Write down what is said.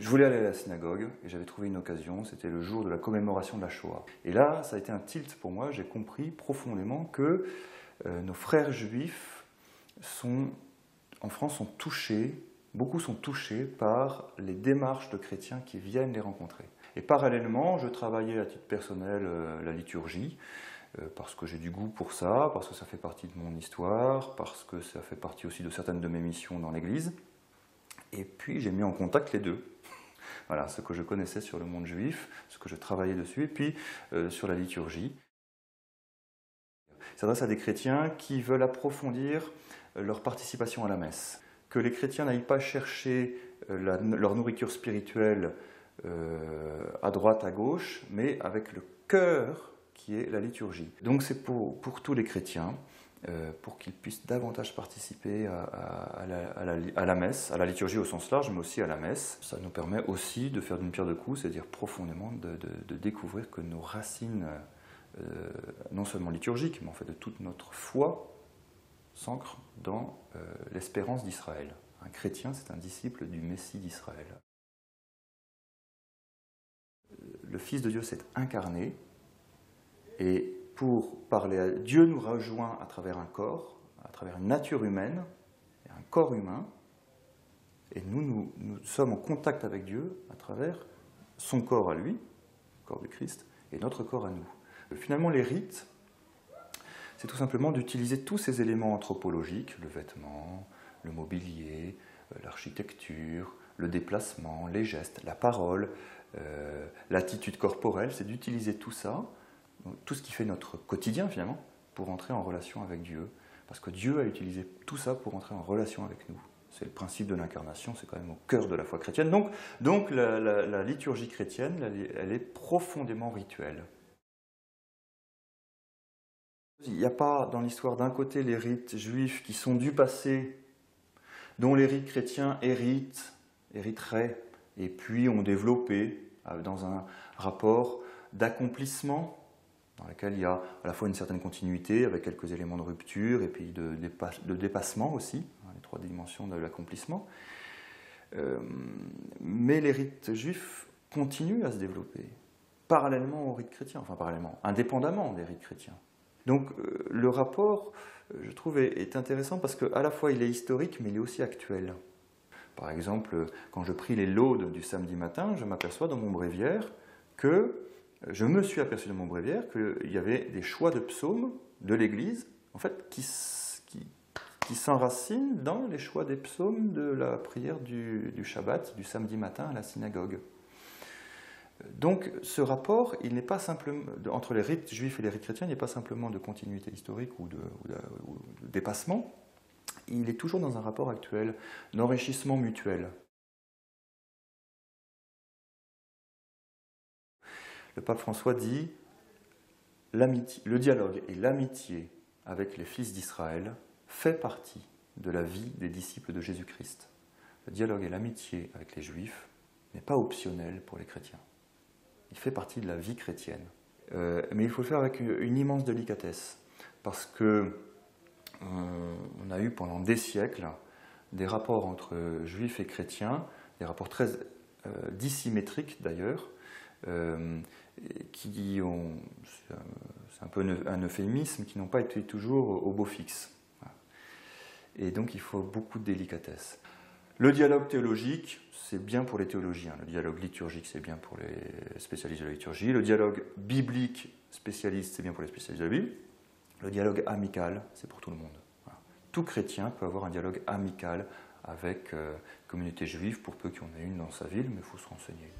Je voulais aller à la synagogue et j'avais trouvé une occasion, c'était le jour de la commémoration de la Shoah. Et là, ça a été un tilt pour moi, j'ai compris profondément que nos frères juifs en France sont touchés, beaucoup sont touchés par les démarches de chrétiens qui viennent les rencontrer. Et parallèlement, je travaillais à titre personnel la liturgie, parce que j'ai du goût pour ça, parce que ça fait partie de mon histoire, parce que ça fait partie aussi de certaines de mes missions dans l'Église. Et puis j'ai mis en contact les deux. Voilà, ce que je connaissais sur le monde juif, ce que je travaillais dessus, et puis sur la liturgie. Il s'adresse à des chrétiens qui veulent approfondir leur participation à la messe. Que les chrétiens n'aillent pas chercher leur nourriture spirituelle à droite, à gauche, mais avec le cœur qui est la liturgie. Donc c'est pour tous les chrétiens, pour qu'ils puissent davantage participer à la messe, à la liturgie au sens large, mais aussi à la messe. Ça nous permet aussi de faire d'une pierre deux coups, c'est-à-dire profondément de découvrir que nos racines, non seulement liturgiques, mais en fait de toute notre foi, s'ancrent dans l'espérance d'Israël. Un chrétien, c'est un disciple du Messie d'Israël. Le Fils de Dieu s'est incarné, et pour parler à Dieu nous rejoint à travers un corps, à travers une nature humaine, un corps humain, et nous sommes en contact avec Dieu à travers son corps à lui, le corps du Christ, et notre corps à nous. Finalement, les rites, c'est tout simplement d'utiliser tous ces éléments anthropologiques, le vêtement, le mobilier, l'architecture, le déplacement, les gestes, la parole, l'attitude corporelle, c'est d'utiliser tout ça, tout ce qui fait notre quotidien finalement, pour entrer en relation avec Dieu. Parce que Dieu a utilisé tout ça pour entrer en relation avec nous. C'est le principe de l'incarnation, c'est quand même au cœur de la foi chrétienne. Donc la liturgie chrétienne, elle est profondément rituelle. Il n'y a pas dans l'histoire d'un côté les rites juifs qui sont du passé, dont les rites chrétiens hériteraient, et puis ont développé dans un rapport d'accomplissement, dans lequel il y a à la fois une certaine continuité, avec quelques éléments de rupture, et puis de dépassement aussi, les trois dimensions de l'accomplissement. Mais les rites juifs continuent à se développer, parallèlement aux rites chrétiens, enfin parallèlement, indépendamment des rites chrétiens. Donc le rapport, je trouve, est intéressant parce qu'à la fois il est historique, mais il est aussi actuel. Par exemple, quand je prie les laudes du samedi matin, je m'aperçois dans mon bréviaire que je me suis aperçu dans mon bréviaire qu'il y avait des choix de psaumes de l'Église, en fait, qui s'enracinent dans les choix des psaumes de la prière du Shabbat, du samedi matin à la synagogue. Donc ce rapport, il n'est pas simplement, entre les rites juifs et les rites chrétiens, il n'est pas simplement de continuité historique ou de dépassement, il est toujours dans un rapport actuel, d'enrichissement mutuel. Le pape François dit « Le dialogue et l'amitié avec les fils d'Israël fait partie de la vie des disciples de Jésus-Christ. Le dialogue et l'amitié avec les Juifs n'est pas optionnel pour les chrétiens. Il fait partie de la vie chrétienne. Mais il faut le faire avec une immense délicatesse, parce que on a eu pendant des siècles des rapports entre juifs et chrétiens, des rapports très dissymétriques d'ailleurs, qui ont, c'est un peu un euphémisme, qui n'ont pas été toujours au beau fixe. Et donc il faut beaucoup de délicatesse. Le dialogue théologique, c'est bien pour les théologiens. Le dialogue liturgique, c'est bien pour les spécialistes de la liturgie. Le dialogue biblique spécialiste, c'est bien pour les spécialistes de la Bible. Le dialogue amical, c'est pour tout le monde. Voilà. Tout chrétien peut avoir un dialogue amical avec communauté juive, pour peu qu'il y en ait une dans sa ville, mais il faut se renseigner.